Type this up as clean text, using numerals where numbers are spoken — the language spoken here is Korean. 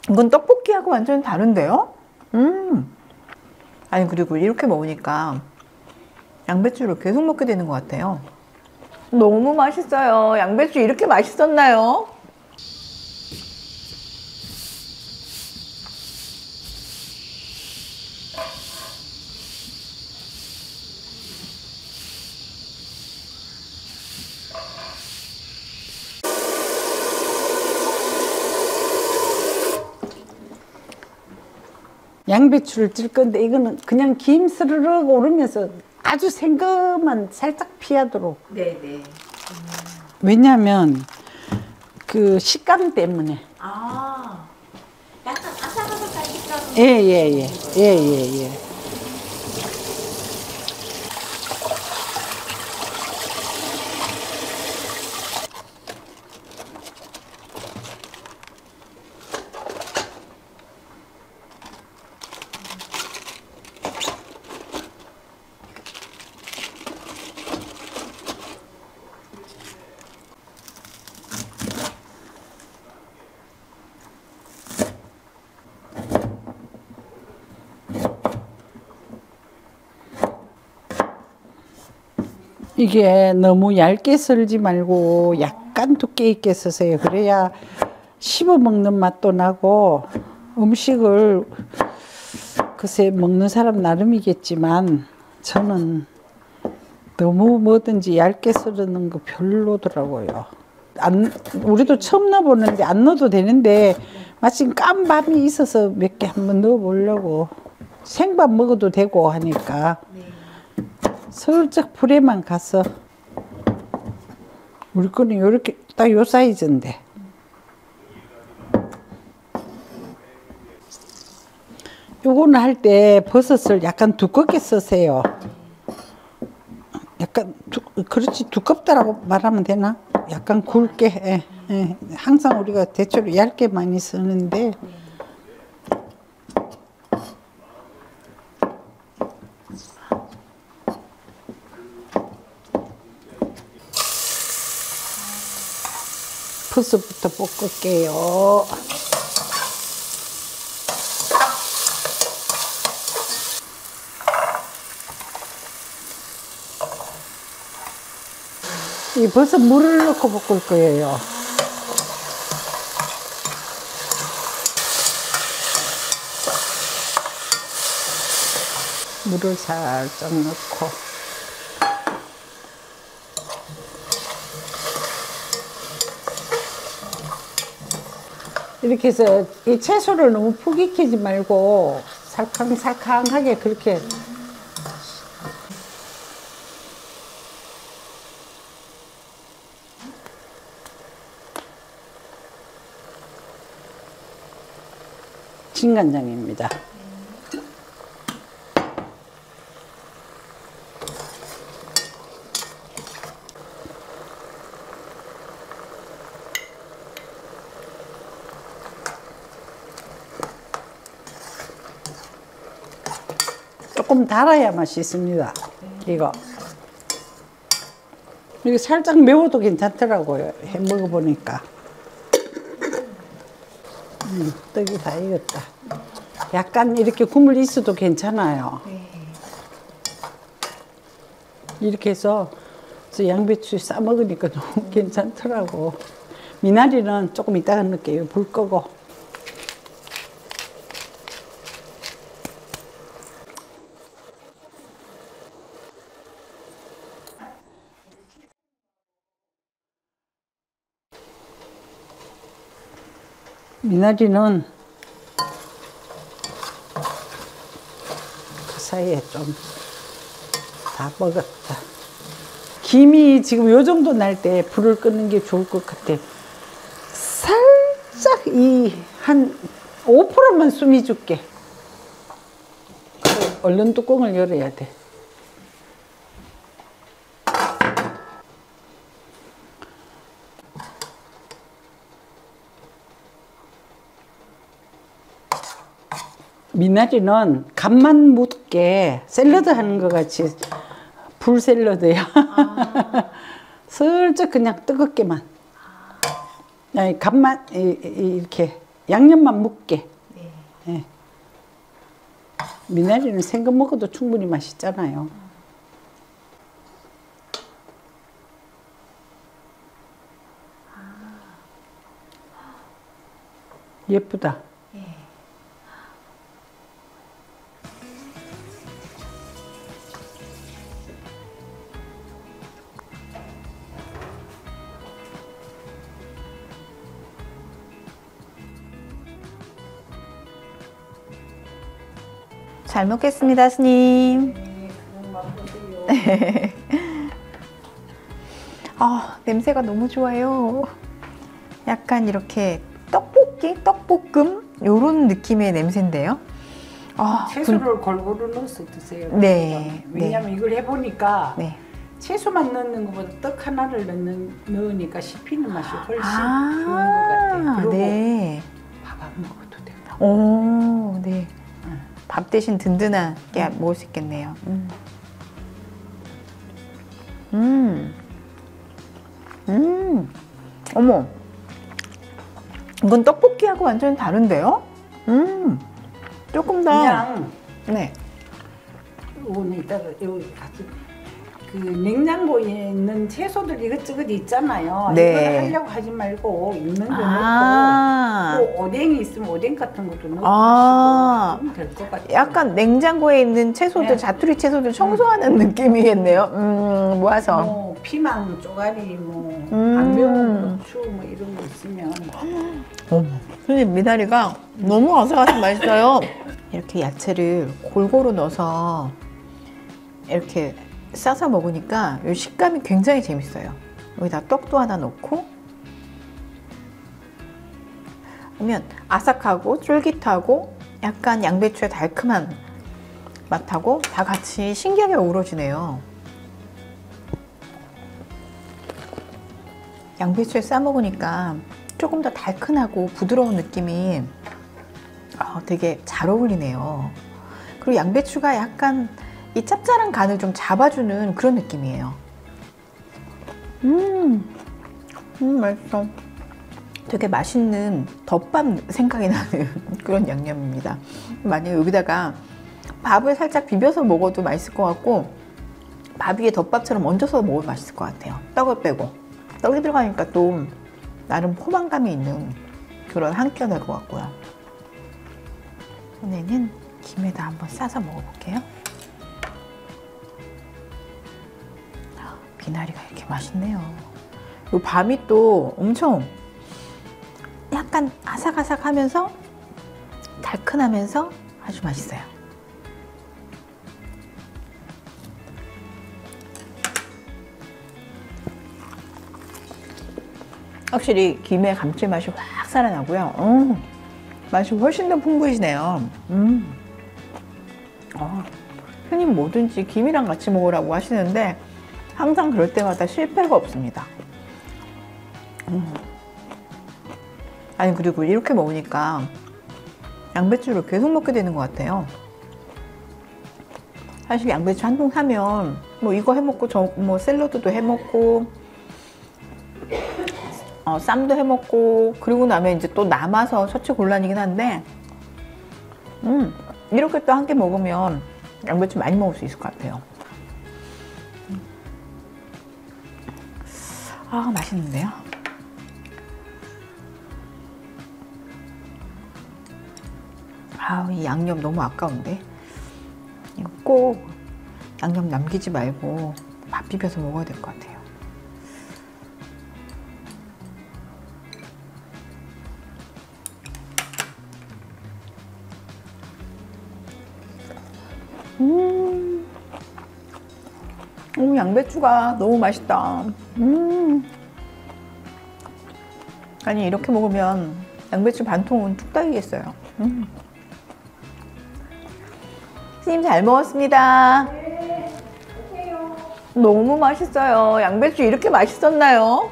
이건 떡볶이하고 완전 다른데요? 아니, 그리고 이렇게 먹으니까 양배추를 계속 먹게 되는 것 같아요. 너무 맛있어요. 양배추 이렇게 맛있었나요? 양배추를 찔 건데 이거는 그냥 김 스르륵 오르면서 아주 생것만 살짝 피하도록. 네네. 왜냐하면 그 식감 때문에. 아, 약간 아삭아삭한 식감. 예예예. 이게 너무 얇게 썰지 말고 약간 두께 있게 써세요. 그래야 씹어 먹는 맛도 나고 음식을 글쎄 먹는 사람 나름이겠지만 저는 너무 뭐든지 얇게 썰는 거 별로더라고요. 우리도 처음 넣어보는데 안 넣어도 되는데 마침 깐 밥이 있어서 몇 개 한번 넣어보려고. 생밥 먹어도 되고 하니까 슬쩍 불에만 가서. 우리 거는 요렇게 딱 요 사이즈인데. 요거는 할 때 버섯을 약간 두껍게 써세요. 약간 그렇지, 두껍다라고 말하면 되나? 약간 굵게. 항상 우리가 대체로 얇게 많이 쓰는데 버섯부터 볶을게요. 이 버섯 물을 넣고 볶을 거예요. 물을 살짝 넣고. 이렇게 해서 이 채소를 너무 푹 익히지 말고 살캉살캉하게 그렇게. 진간장입니다. 조금 달아야 맛있습니다. 이거 살짝 매워도 괜찮더라고요. 해 먹어보니까. 떡이 다 익었다. 약간 이렇게 국물 있어도 괜찮아요. 이렇게 해서 양배추 싸 먹으니까 너무 괜찮더라고. 미나리는 조금 이따가 넣을게요. 불 끄고. 미나리는 그 사이에 좀 다 먹었다. 김이 지금 요 정도 날 때 불을 끄는 게 좋을 것 같아. 살짝 한 5%만 숨이 줄게. 얼른 뚜껑을 열어야 돼. 미나리는 간만 묻게 샐러드 하는 것 같이 불 샐러드야. 슬쩍 그냥 뜨겁게만. 아니, 간만 이렇게 양념만 묻게. 네. 미나리는 생거 먹어도 충분히 맛있잖아요. 예쁘다. 잘 먹겠습니다, 스님. 아, 냄새가 너무 좋아요. 약간 이렇게 떡볶이, 떡볶음 요런 느낌의 냄새인데요. 아, 채소를 골고루 넣어서 드세요. 네, 왜냐면 이걸 해보니까 네. 채소만 넣는 것보다 떡 하나를 넣으니까 씹히는 맛이 훨씬 좋은 것 같아요. 그리고 네. 밥 안 먹어도 돼요. 오, 네. 밥 대신 든든하게 먹을 수 있겠네요. 어머. 이건 떡볶이하고 완전히 다른데요? 조금 더. 그냥 네. 오늘 이따가 여기 가지. 그 냉장고에 있는 채소들 이것저것 있잖아요. 네. 이걸 하려고 하지 말고 있는 거 아. 넣고 또 오뎅이 있으면 오뎅 같은 것도 넣고 아. 하시고 될 것 같아요. 약간 냉장고에 있는 채소들, 네. 자투리 채소들 청소하는 느낌이겠네요. 모아서. 뭐 피망, 쪼가리, 뭐 음. 안 매운 고추 뭐 이런 거 있으면 어머, 선생님 미나리가 너무 아삭아삭 맛있어요. 이렇게 야채를 골고루 넣어서 이렇게 싸서 먹으니까 이 식감이 굉장히 재밌어요. 여기다 떡도 하나 넣고 하면 아삭하고 쫄깃하고 약간 양배추의 달큼한 맛하고 다 같이 신기하게 어우러지네요. 양배추에 싸 먹으니까 조금 더 달큰하고 부드러운 느낌이 되게 잘 어울리네요. 그리고 양배추가 약간 이 짭짤한 간을 좀 잡아주는 그런 느낌이에요. 맛있어. 되게 맛있는 덮밥 생각이 나는 그런 양념입니다. 만약에 여기다가 밥을 살짝 비벼서 먹어도 맛있을 것 같고 밥 위에 덮밥처럼 얹어서 먹어도 맛있을 것 같아요. 떡을 빼고. 떡이 들어가니까 또 나름 포만감이 있는 그런 한 끼가 될 것 같고요. 이번에는 김에다 한번 싸서 먹어볼게요. 미나리가 이렇게 맛있네요. 이 밤이 또 엄청 약간 아삭아삭하면서 달큰하면서 아주 맛있어요. 확실히 김의 감칠맛이 확 살아나고요. 맛이 훨씬 더 풍부해지네요. 흔히 뭐든지 김이랑 같이 먹으라고 하시는데 항상 그럴 때마다 실패가 없습니다. 아니 그리고 이렇게 먹으니까 양배추를 계속 먹게 되는 것 같아요. 사실 양배추 한 통 사면 뭐 이거 해먹고 저 뭐 샐러드도 해먹고 쌈도 해먹고 그리고 나면 이제 또 남아서 처치곤란이긴 한데 이렇게 또 한 개 먹으면 양배추 많이 먹을 수 있을 것 같아요. 아 맛있는데요? 이 양념 너무 아까운데 이거 꼭 양념 남기지 말고 밥 비벼서 먹어야 될 것 같아요. 양배추가 너무 맛있다. 아니 이렇게 먹으면 양배추 반통은 뚝딱이겠어요. 스님 잘 먹었습니다. 네, 너무 맛있어요. 양배추 이렇게 맛있었나요?